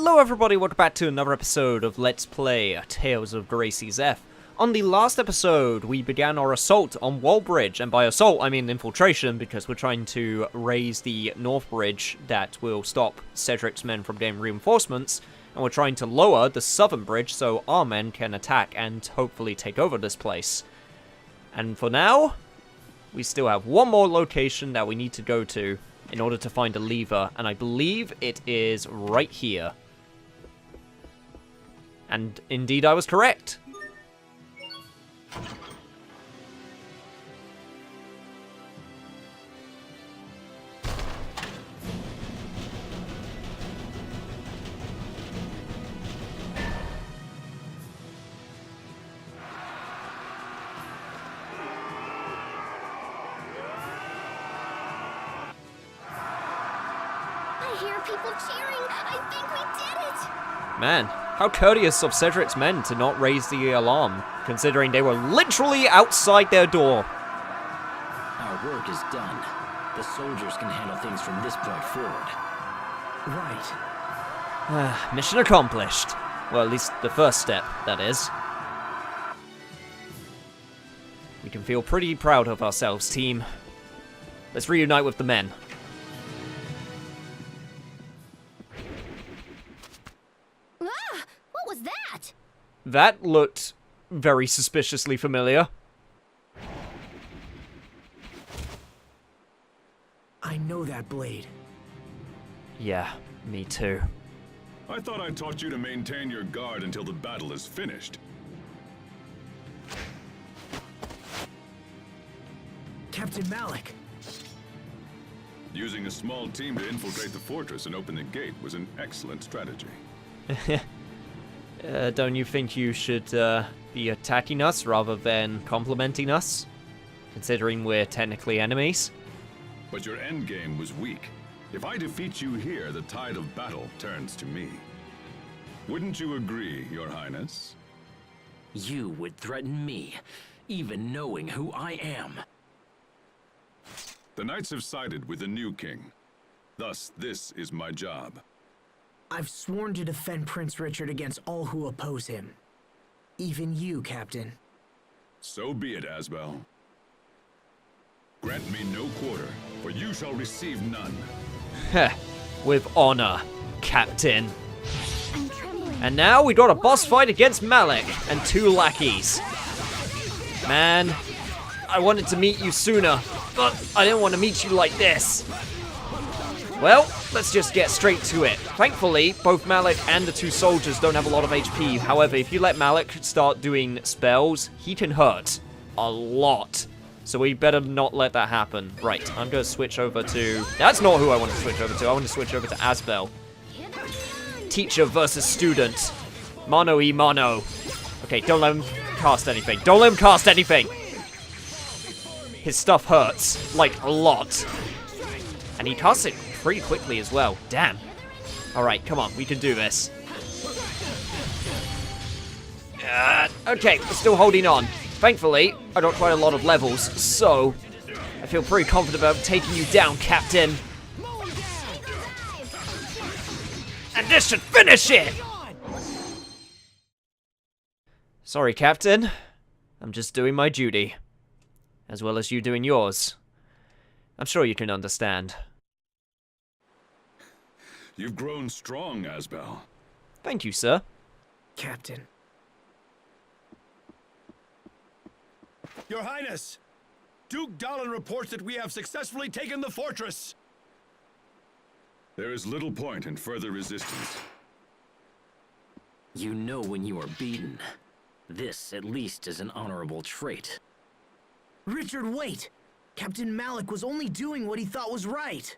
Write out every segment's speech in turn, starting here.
Hello everybody, welcome back to another episode of Let's Play Tales of Gracie's F. On the last episode, we began our assault on Wallbridge, and by assault I mean infiltration, because we're trying to raise the North Bridge that will stop Cedric's men from getting reinforcements, and we're trying to lower the Southern Bridge so our men can attack and hopefully take over this place. And for now, we still have one more location that we need to go to in order to find a lever, and I believe it is right here. And indeed I was correct. I hear people cheering. I think we did it. Man, how courteous of Cedric's men to not raise the alarm, considering they were literally outside their door. Our work is done. The soldiers can handle things from this point forward. Right. Mission accomplished. Well, at least the first step, that is. We can feel pretty proud of ourselves, team. Let's reunite with the men. What was that? That looked very suspiciously familiar. I know that blade. Yeah, me too. I thought I taught you to maintain your guard until the battle is finished. Captain Malik. Using a small team to infiltrate the fortress and open the gate was an excellent strategy. Don't you think you should be attacking us rather than complimenting us? Considering we're technically enemies? But your endgame was weak. If I defeat you here, the tide of battle turns to me. Wouldn't you agree, Your Highness? You would threaten me, even knowing who I am. The knights have sided with the new king. Thus, this is my job. I've sworn to defend Prince Richard against all who oppose him. Even you, Captain. So be it, Asbel. Grant me no quarter, for you shall receive none. Heh, with honor, Captain. I'm trembling. And now we got a boss fight against Malik and two lackeys. Man, I wanted to meet you sooner, but I didn't want to meet you like this. Well, let's just get straight to it. Thankfully, both Malik and the two soldiers don't have a lot of HP. However, if you let Malik start doing spells, he can hurt a lot. So we better not let that happen. Right, I'm going to switch over to... That's not who I want to switch over to. I want to switch over to Asbel. Teacher versus student. Mano y mano. Okay, don't let him cast anything. Don't let him cast anything! His stuff hurts. Like, a lot. And he casts it pretty quickly as well. Damn. Alright, come on. We can do this. Okay, we're still holding on. Thankfully, I got quite a lot of levels, so I feel pretty confident about taking you down, Captain. And this should finish it! Sorry, Captain. I'm just doing my duty. As well as you doing yours. I'm sure you can understand. You've grown strong, Asbel. Thank you, sir. Captain. Your Highness! Duke Dallin reports that we have successfully taken the fortress! There is little point in further resistance. You know when you are beaten. This, at least, is an honorable trait. Richard, wait! Captain Malik was only doing what he thought was right.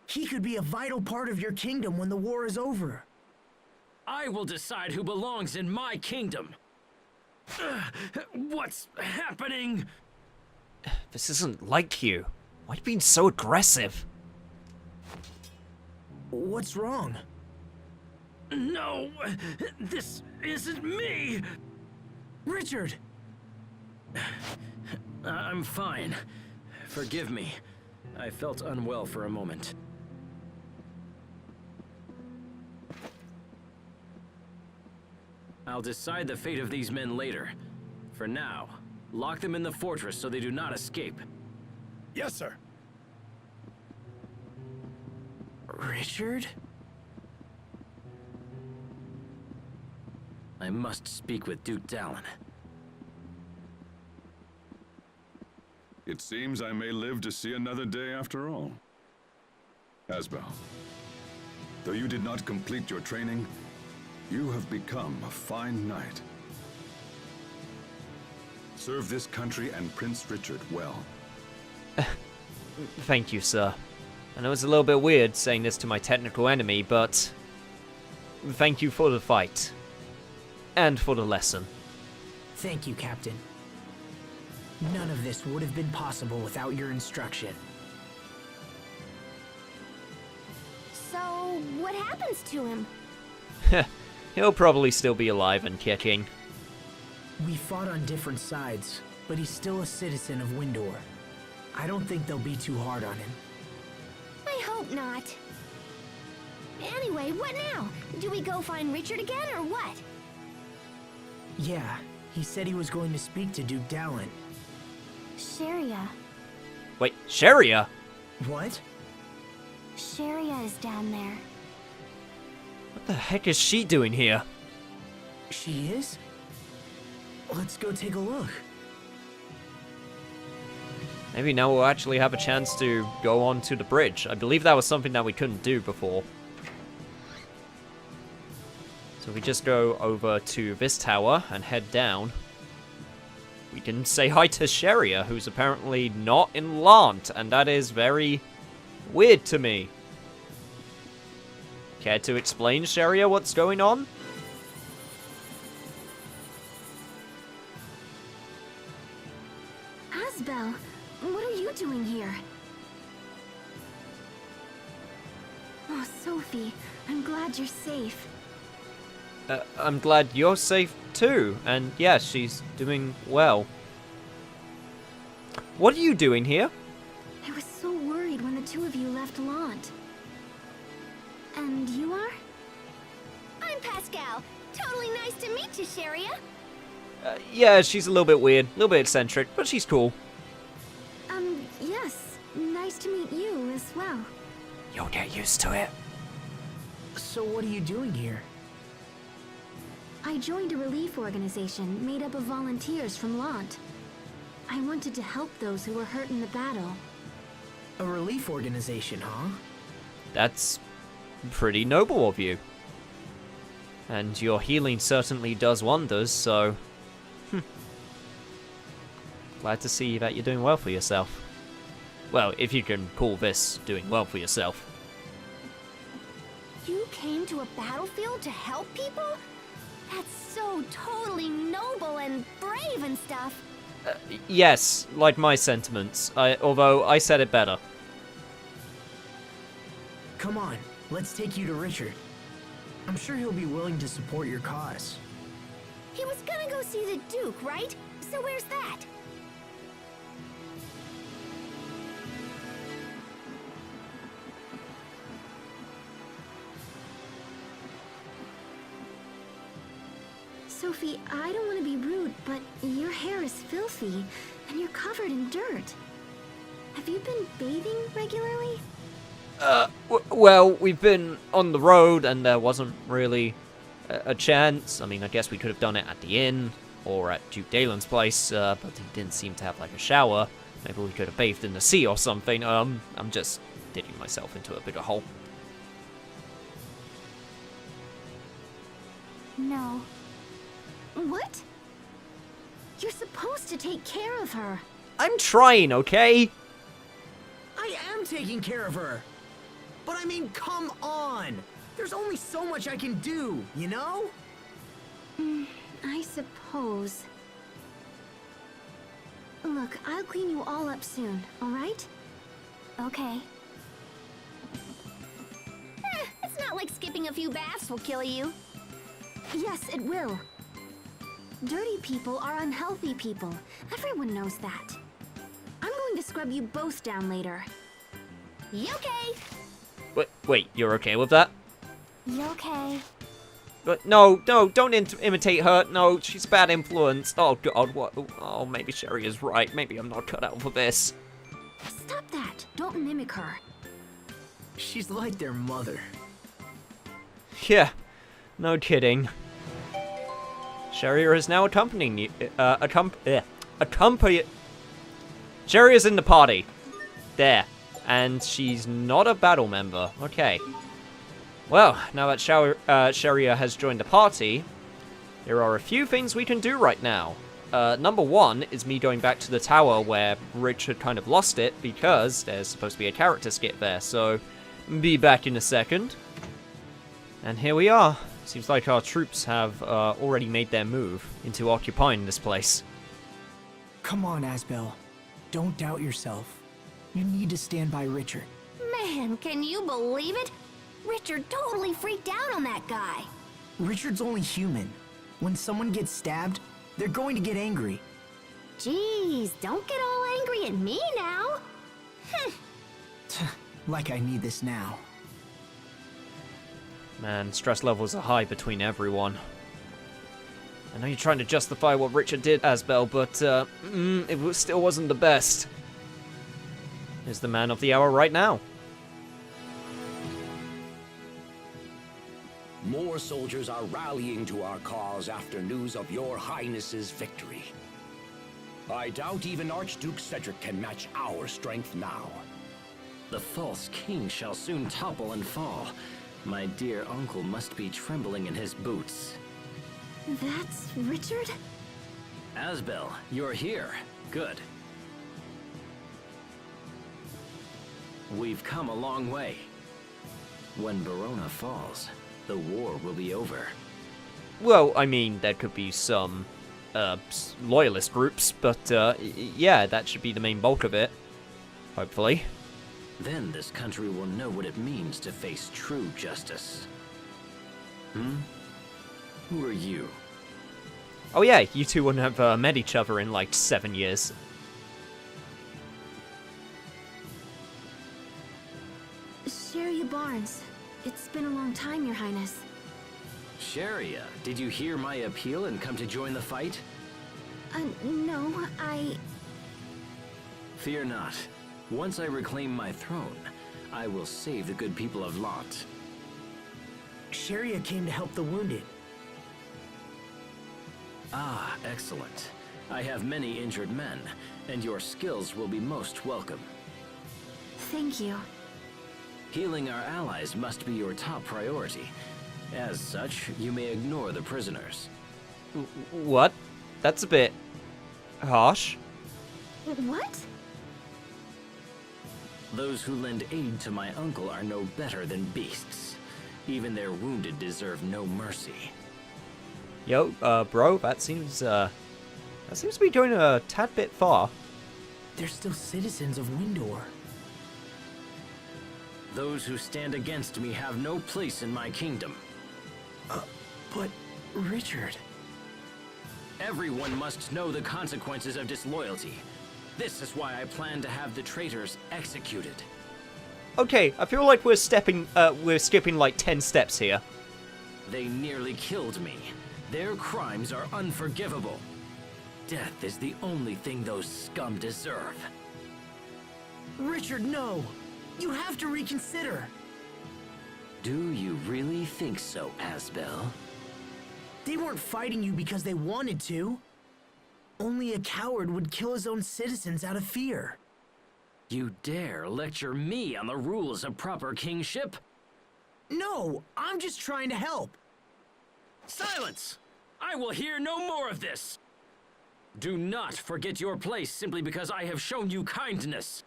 He could be a vital part of your kingdom when the war is over. I will decide who belongs in my kingdom. What's happening? This isn't like you. Why are you being so aggressive? What's wrong? No, this isn't me. Richard! I'm fine. Forgive me. I felt unwell for a moment. I'll decide the fate of these men later. For now, lock them in the fortress so they do not escape. Yes, sir. Richard? I must speak with Duke Dallin. It seems I may live to see another day after all. Asbel, though you did not complete your training, you have become a fine knight. Serve this country and Prince Richard well. Thank you, sir. I know it's a little bit weird saying this to my technical enemy, but thank you for the fight. And for the lesson. Thank you, Captain. None of this would have been possible without your instruction. So, what happens to him? He'll probably still be alive and kicking. We fought on different sides, but he's still a citizen of Windor. I don't think they'll be too hard on him. I hope not. Anyway, what now? Do we go find Richard again, or what? Yeah, he said he was going to speak to Duke Dallin. Sharia. Wait, Sharia? What? Sharia is down there. What the heck is she doing here? She is? Let's go take a look. Maybe now we'll actually have a chance to go on to the bridge. I believe that was something that we couldn't do before. So we just go over to this tower and head down. We can say hi to Sharia, who's apparently not in Lant, and that is very weird to me. Care to explain, Sharia, what's going on? Asbel, what are you doing here? Oh, Sophie, I'm glad you're safe. I'm glad you're safe too, and yeah, she's doing well. What are you doing here? I was so worried when the two of you left Lant. And you are? I'm Pascal. Totally nice to meet you, Sharia. Yeah, she's a little bit weird, a little bit eccentric, but she's cool. Yes. Nice to meet you as well. You'll get used to it. So what are you doing here? I joined a relief organization made up of volunteers from Lant. I wanted to help those who were hurt in the battle. A relief organization, huh? That's pretty noble of you. And your healing certainly does wonders, so... Glad to see that you're doing well for yourself. Well, if you can call this doing well for yourself. You came to a battlefield to help people? That's so totally noble and brave and stuff. Yes, like my sentiments, although I said it better. Come on, let's take you to Richard. I'm sure he'll be willing to support your cause. He was gonna go see the Duke, right? So where's that? Sophie, I don't want to be rude, but your hair is filthy, and you're covered in dirt. Have you been bathing regularly? Well, we've been on the road, and there wasn't really a chance. I mean, I guess we could have done it at the inn, or at Duke Dalen's place, but he didn't seem to have, like, a shower. Maybe we could have bathed in the sea or something. I'm just digging myself into a bigger hole. No. What? You're supposed to take care of her. I'm trying, okay? I am taking care of her. But I mean, come on. There's only so much I can do, you know? I suppose. Look, I'll clean you all up soon, alright? Okay. It's not like skipping a few baths will kill you. Yes, it will. Dirty people are unhealthy people. Everyone knows that. I'm going to scrub you both down later. You okay? Wait, you're okay with that? You okay? But no, don't imitate her. No, she's a bad influence. Oh god, what? Oh, maybe Sherry is right. Maybe I'm not cut out for this. Stop that. Don't mimic her. She's like their mother. Yeah, no kidding. Sherry is now accompanying you. Sherry is in the party. There. And she's not a battle member. Okay. Well, now that Sharia has joined the party, there are a few things we can do right now. Number one is me going back to the tower where Richard kind of lost it because there's supposed to be a character skit there, so be back in a second. And here we are. Seems like our troops have already made their move into occupying this place. Come on, Asbel. Don't doubt yourself. You need to stand by Richard. Man, can you believe it? Richard totally freaked out on that guy. Richard's only human. When someone gets stabbed, they're going to get angry. Jeez, don't get all angry at me now. Like I need this now. Man, stress levels are high between everyone. I know you're trying to justify what Richard did, Asbel, but still wasn't the best. Is the man of the hour right now. More soldiers are rallying to our cause after news of your Highness's victory. I doubt even Archduke Cedric can match our strength now. The false king shall soon topple and fall. My dear uncle must be trembling in his boots. That's Richard? Asbel, you're here. Good. We've come a long way. When Verona falls, the war will be over. Well, I mean, there could be some loyalist groups, but yeah, that should be the main bulk of it. Hopefully. Then this country will know what it means to face true justice. Who are you? Oh yeah, you two wouldn't have met each other in like 7 years. Sharia Barnes. It's been a long time, Your Highness. Sharia, did you hear my appeal and come to join the fight? No, Fear not. Once I reclaim my throne, I will save the good people of Lot. Sharia came to help the wounded. Ah, excellent. I have many injured men, and your skills will be most welcome. Thank you. Healing our allies must be your top priority. As such, you may ignore the prisoners. What? That's a bit harsh. What? Those who lend aid to my uncle are no better than beasts. Even their wounded deserve no mercy. Yo, bro, that seems to be going a tad bit far. They're still citizens of Windor. Those who stand against me have no place in my kingdom. But Richard... Everyone must know the consequences of disloyalty. This is why I plan to have the traitors executed. Okay, I feel like we're skipping like 10 steps here. They nearly killed me. Their crimes are unforgivable. Death is the only thing those scum deserve. Richard, no! You have to reconsider! Do you really think so, Asbel? They weren't fighting you because they wanted to. Only a coward would kill his own citizens out of fear. You dare lecture me on the rules of proper kingship? No, I'm just trying to help. Silence! I will hear no more of this! Do not forget your place simply because I have shown you kindness.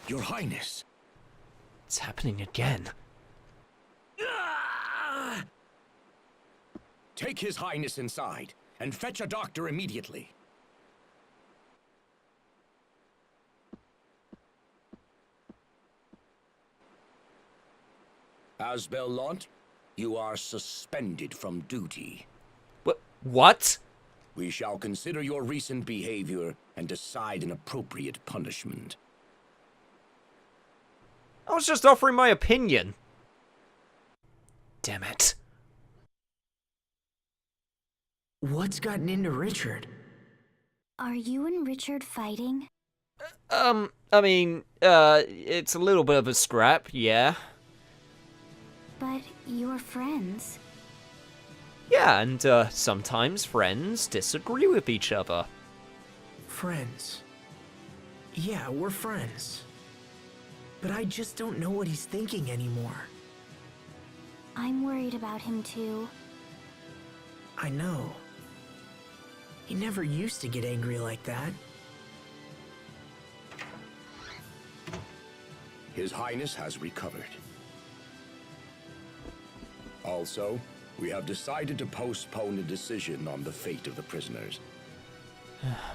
Your Highness. It's happening again. Take His Highness inside, and fetch a doctor immediately. Asbel Lant, you are suspended from duty. What? We shall consider your recent behavior and decide an appropriate punishment. I was just offering my opinion. damn it. What's gotten into Richard? Are you and Richard fighting? I mean, it's a little bit of a scrap, yeah. But you're friends. Yeah, and, sometimes friends disagree with each other. Friends. Yeah, we're friends. But I just don't know what he's thinking anymore. I'm worried about him too. I know. He never used to get angry like that. His Highness has recovered. Also, we have decided to postpone a decision on the fate of the prisoners.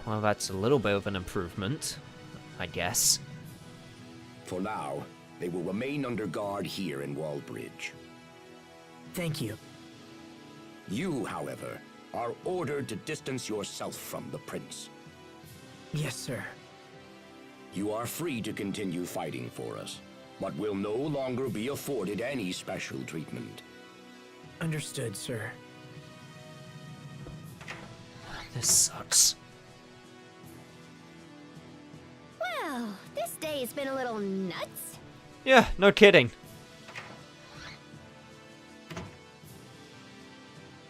Well, that's a little bit of an improvement, I guess. For now, they will remain under guard here in Wallbridge. Thank you. You, however, are ordered to distance yourself from the prince. Yes, sir. You are free to continue fighting for us, but will no longer be afforded any special treatment. Understood, sir. This sucks. Well, this day has been a little nuts. Yeah, no kidding.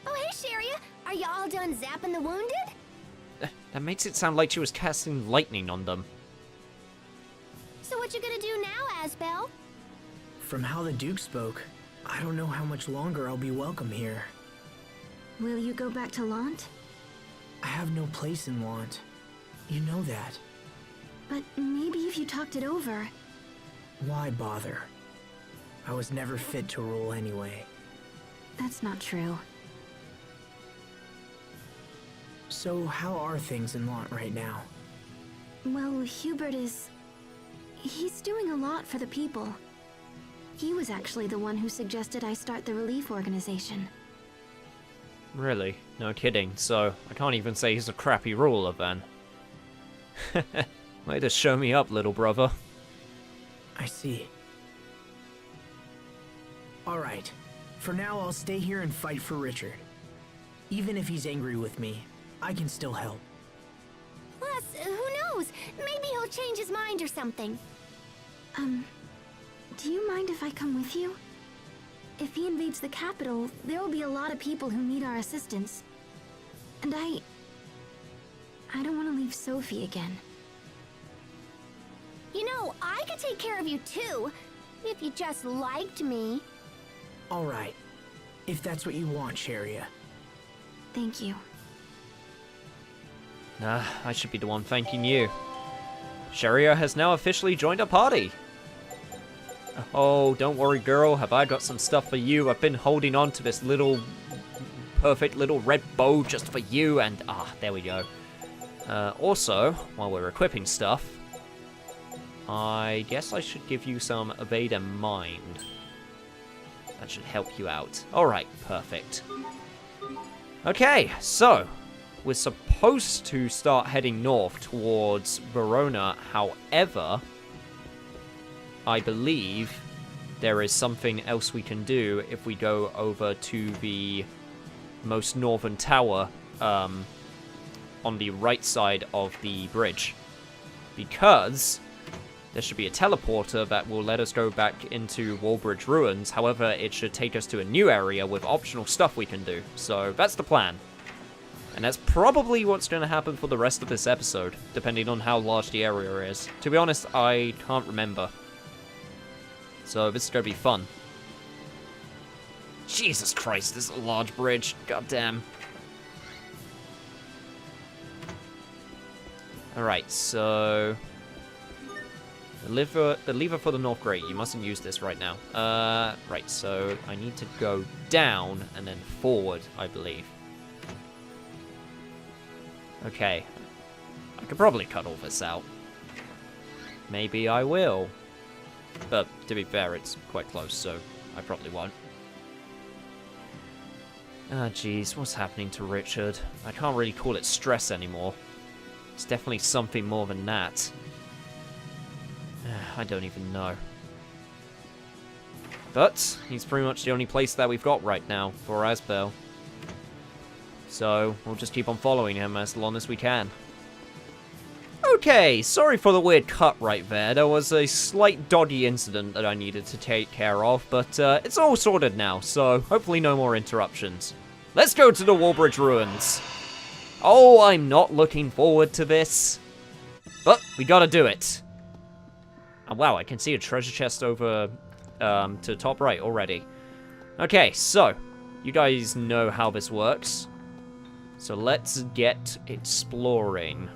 Oh, hey, Sharia. Are you all done zapping the wounded? That makes it sound like she was casting lightning on them. So what you gonna do now, Asbel? From how the Duke spoke, I don't know how much longer I'll be welcome here. Will you go back to Lant? I have no place in Lant. You know that. But maybe if you talked it over. Why bother? I was never fit to rule anyway. That's not true. So how are things in Lant right now? Well, Hubert is... he's doing a lot for the people. He was actually the one who suggested I start the relief organization. Really? No kidding. So, I can't even say he's a crappy ruler then. Way to show me up, little brother. I see. Alright. For now, I'll stay here and fight for Richard. Even if he's angry with me, I can still help. Plus, who knows? Maybe he'll change his mind or something. Do you mind if I come with you? If he invades the capital, there will be a lot of people who need our assistance. And I don't want to leave Sophie again. You know, I could take care of you too, if you just liked me. Alright. If that's what you want, Sharia. Thank you. Nah, I should be the one thanking you. Sharia has now officially joined our party. Oh, don't worry, girl. Have I got some stuff for you? I've been holding on to this little, perfect little red bow just for you, and there we go. Also, while we're equipping stuff, I guess I should give you some Evade and Mind. That should help you out. Alright, perfect. Okay, so, we're supposed to start heading north towards Verona, however, I believe there is something else we can do if we go over to the most northern tower on the right side of the bridge. Because there should be a teleporter that will let us go back into Wallbridge Ruins. However, it should take us to a new area with optional stuff we can do. So that's the plan. And that's probably what's going to happen for the rest of this episode, depending on how large the area is. To be honest, I can't remember. So this is going to be fun. Jesus Christ, this is a large bridge. God damn. Alright, so... The lever for the North Grate. You mustn't use this right now. Right, so I need to go down and then forward, I believe. Okay. I could probably cut all this out. Maybe I will. But, to be fair, it's quite close, so I probably won't. Ah, jeez, what's happening to Richard? I can't really call it stress anymore. It's definitely something more than that. I don't even know. But he's pretty much the only place that we've got right now for Asbel. So we'll just keep on following him as long as we can. Okay, sorry for the weird cut right there. There was a slight dodgy incident that I needed to take care of, but it's all sorted now, so hopefully no more interruptions. Let's go to the Wallbridge Ruins. Oh, I'm not looking forward to this. But we gotta do it. Oh, wow, I can see a treasure chest over to the top right already. Okay, so you guys know how this works. So let's get exploring.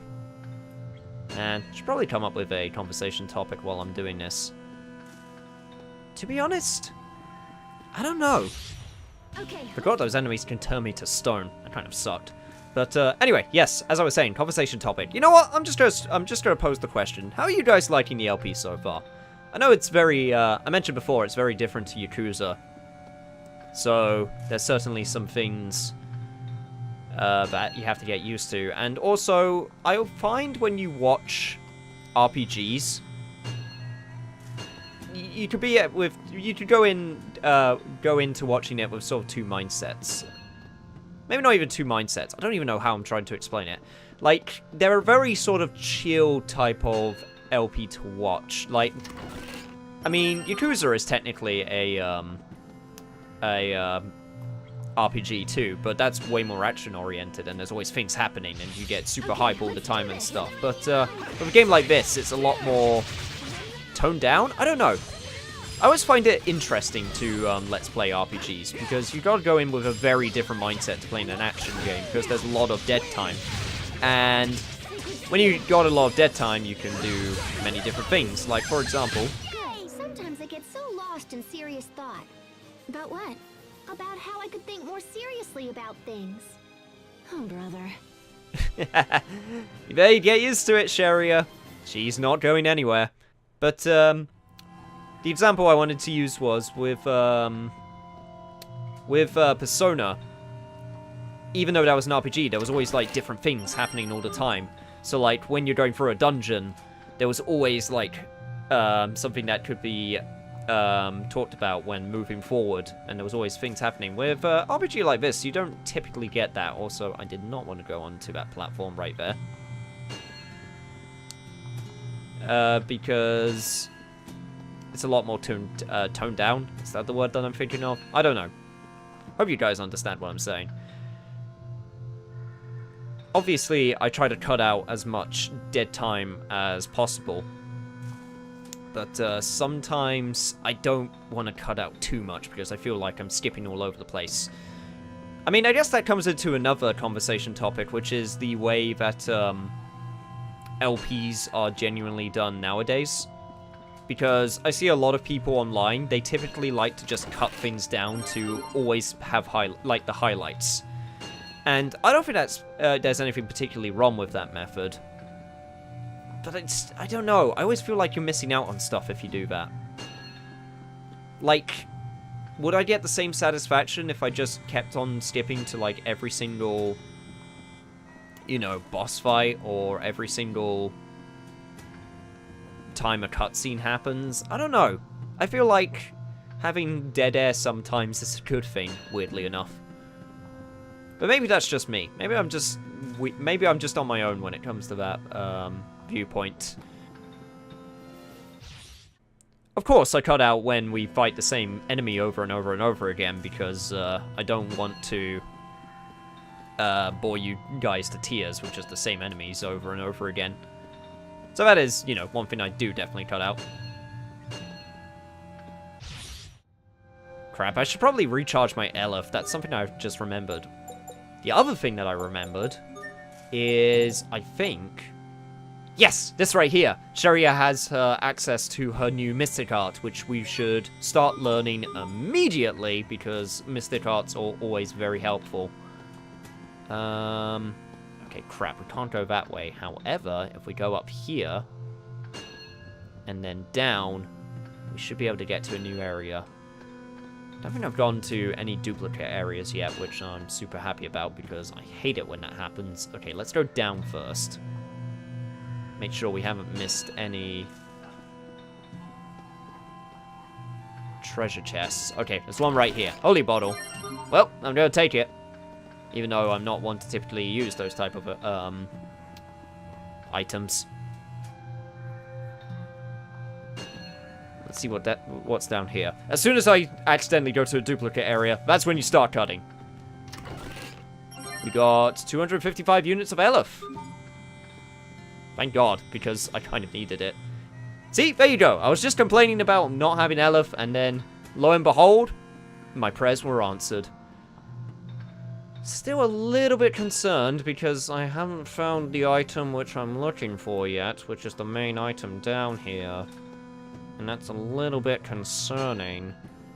And should probably come up with a conversation topic while I'm doing this. To be honest, I don't know. Okay. Forgot those enemies can turn me to stone. That kind of sucked. But anyway, yes, as I was saying, conversation topic. You know what? I'm just gonna pose the question. How are you guys liking the LP so far? I know it's very, I mentioned before, it's very different to Yakuza. So there's certainly some things that you have to get used to. And also, I find when you watch RPGs, you could be you could go into watching it with sort of two mindsets. Maybe not even two mindsets. I don't even know how I'm trying to explain it. Like, they're a very sort of chill type of LP to watch. Like, I mean, Yakuza is technically a RPG too, but that's way more action-oriented, and there's always things happening, and you get super hype all the time and stuff. But with a game like this, it's a lot more toned down. I don't know. I always find it interesting to Let's Play RPGs, because you gotta go in with a very different mindset to playing an action game, because there's a lot of dead time. And when you got a lot of dead time, you can do many different things. Like, for example... Hey, sometimes I get so lost in serious thought. About what? About how I could think more seriously about things. Oh, brother. You better get used to it, Sharia. She's not going anywhere. But, the example I wanted to use was with Persona. Even though that was an RPG, there was always, like, different things happening all the time. So, like, when you're going through a dungeon, there was always, like, something that could be talked about when moving forward, and there was always things happening. With RPG like this, you don't typically get that. Also, I did not want to go onto that platform right there. Because it's a lot more toned down. Is that the word that I'm thinking of? I don't know. Hope you guys understand what I'm saying. Obviously, I try to cut out as much dead time as possible. But sometimes I don't want to cut out too much because I feel like I'm skipping all over the place. I mean, I guess that comes into another conversation topic, which is the way that LPs are genuinely done nowadays. Because I see a lot of people online, they typically like to just cut things down to always have the highlights. And I don't think there's anything particularly wrong with that method. But I don't know. I always feel like you're missing out on stuff if you do that. Like, would I get the same satisfaction if I just kept on skipping to, like, every single, you know, boss fight or every single time a cutscene happens? I don't know. I feel like having dead air sometimes is a good thing, weirdly enough. But maybe that's just me. Maybe I'm just on my own when it comes to that, viewpoint. Of course, I cut out when we fight the same enemy over and over and over again because I don't want to bore you guys to tears with just the same enemies over and over again. So that is, you know, one thing I do definitely cut out. Crap, I should probably recharge my Elif. That's something I've just remembered. The other thing that I remembered is, I think... Yes, this right here. Sharia has access to her new Mystic Art, which we should start learning immediately, because Mystic Arts are always very helpful. Okay, crap, we can't go that way. However, if we go up here, and then down, we should be able to get to a new area. I don't think I've gone to any duplicate areas yet, which I'm super happy about, because I hate it when that happens. Okay, let's go down first. Make sure we haven't missed any treasure chests. Okay, there's one right here. Holy bottle. Well, I'm gonna take it. Even though I'm not one to typically use those type of items. Let's see what's down here. As soon as I accidentally go to a duplicate area, that's when you start cutting. We got 255 units of Elif. Thank God, because I kind of needed it. See, there you go. I was just complaining about not having Elif, and then, lo and behold, my prayers were answered. Still a little bit concerned because I haven't found the item which I'm looking for yet, which is the main item down here. And that's a little bit concerning.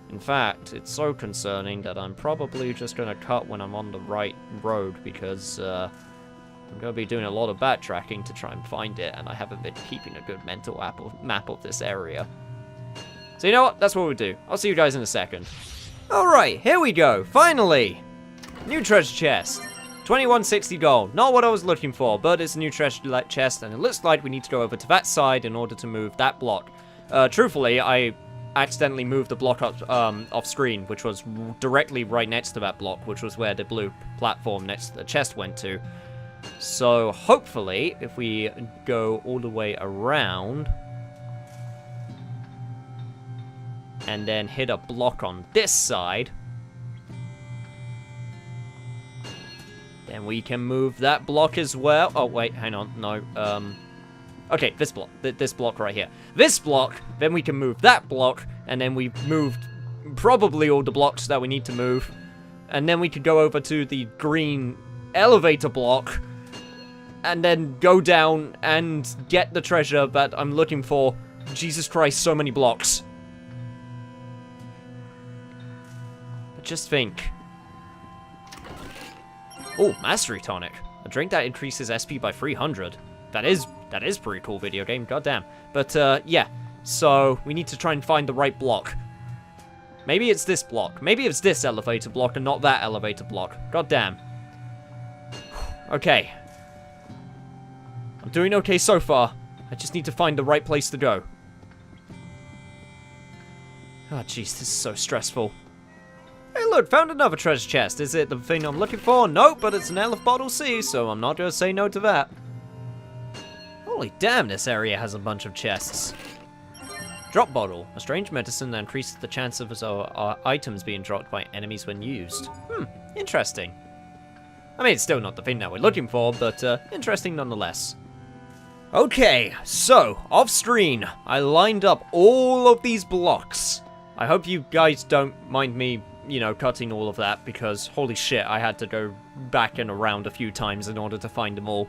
In fact, it's so concerning that I'm probably just going to cut when I'm on the right road because I'm going to be doing a lot of backtracking to try and find it, and I haven't been keeping a good mental map of this area. So you know what? That's what we'll do. I'll see you guys in a second. Alright, here we go. Finally! New treasure chest. 2160 gold. Not what I was looking for, but it's a new treasure chest, and it looks like we need to go over to that side in order to move that block. Truthfully, I accidentally moved the block off screen, which was directly right next to that block, which was where the blue platform next to the chest went to. So, hopefully, if we go all the way around and then hit a block on this side, then we can move that block as well. Oh, wait, hang on, no, okay, this block right here. This block, then we can move that block, and then we've moved probably all the blocks that we need to move. And then we could go over to the green elevator block, and then go down and get the treasure that I'm looking for. Jesus Christ, so many blocks. But just think. Oh, Mastery Tonic. A drink that increases SP by 300. That is pretty cool, video game, goddamn. But, yeah. So, we need to try and find the right block. Maybe it's this block. Maybe it's this elevator block and not that elevator block. Goddamn. Okay. I'm doing okay so far. I just need to find the right place to go. Oh, jeez, this is so stressful. Hey, look, found another treasure chest. Is it the thing I'm looking for? Nope, but it's an Elif bottle C, so I'm not going to say no to that. Holy damn, this area has a bunch of chests. Drop bottle. A strange medicine that increases the chance of our items being dropped by enemies when used. Interesting. I mean, it's still not the thing that we're looking for, but interesting nonetheless. Okay, so, off screen, I lined up all of these blocks. I hope you guys don't mind me, you know, cutting all of that, because holy shit, I had to go back and around a few times in order to find them all.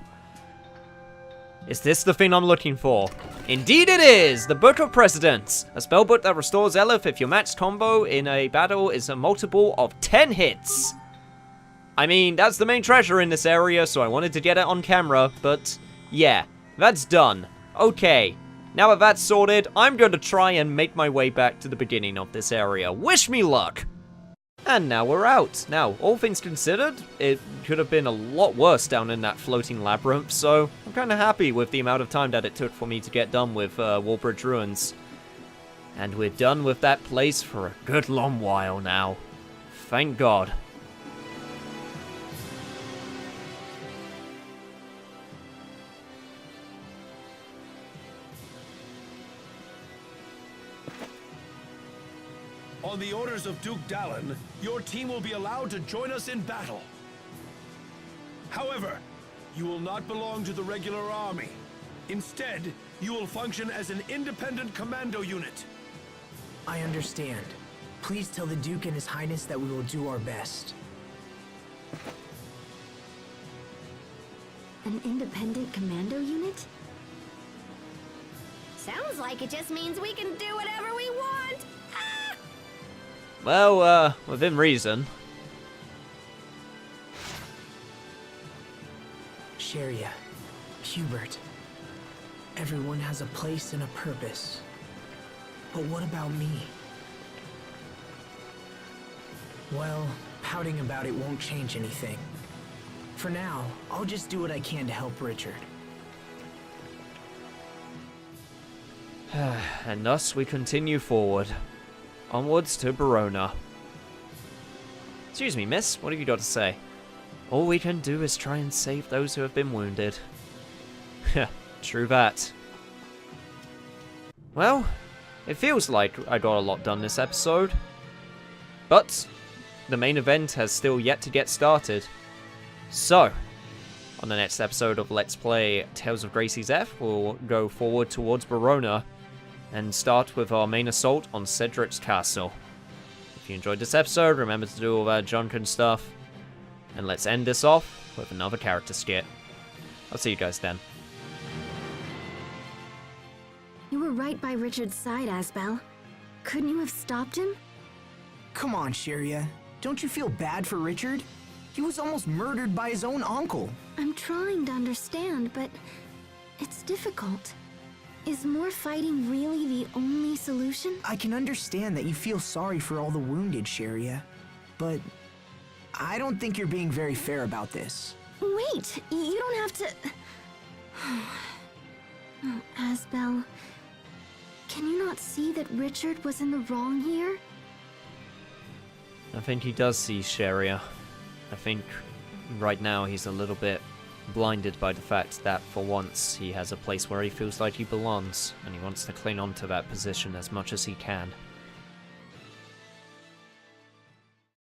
Is this the thing I'm looking for? Indeed it is! The Book of Precedents! A spellbook that restores Elif if your matched combo in a battle is a multiple of 10 hits. I mean, that's the main treasure in this area, so I wanted to get it on camera, but yeah, that's done. Okay, now that that's sorted, I'm going to try and make my way back to the beginning of this area. Wish me luck! And now we're out. Now, all things considered, it could have been a lot worse down in that floating labyrinth, so I'm kind of happy with the amount of time that it took for me to get done with Wallbridge Ruins. And we're done with that place for a good long while now. Thank God. On the orders of Duke Dallin, your team will be allowed to join us in battle. However, you will not belong to the regular army. Instead, you will function as an independent commando unit. I understand. Please tell the Duke and His Highness that we will do our best. An independent commando unit? Sounds like it just means we can do whatever we want! Ah! Well, within reason. Sheria, Hubert. Everyone has a place and a purpose. But what about me? Well, pouting about it won't change anything. For now, I'll just do what I can to help Richard. And thus we continue forward. onwards to Verona. Excuse me, miss, what have you got to say? All we can do is try and save those who have been wounded. True that. Well, it feels like I got a lot done this episode. But the main event has still yet to get started. So, on the next episode of Let's Play Tales of Gracie's F, we'll go forward towards Verona and start with our main assault on Cedric's castle. If you enjoyed this episode, remember to do all that junk and stuff. And let's end this off with another character skit. I'll see you guys then. You were right by Richard's side, Asbel. Couldn't you have stopped him? Come on, Sheria. Don't you feel bad for Richard? He was almost murdered by his own uncle. I'm trying to understand, but it's difficult. Is more fighting really the only solution? I can understand that you feel sorry for all the wounded, Sheria. But I don't think you're being very fair about this. Wait, you don't have to... Oh, Asbel, can you not see that Richard was in the wrong here? I think he does see Sheria. I think right now he's a little bit blinded by the fact that for once he has a place where he feels like he belongs, and he wants to cling on to that position as much as he can.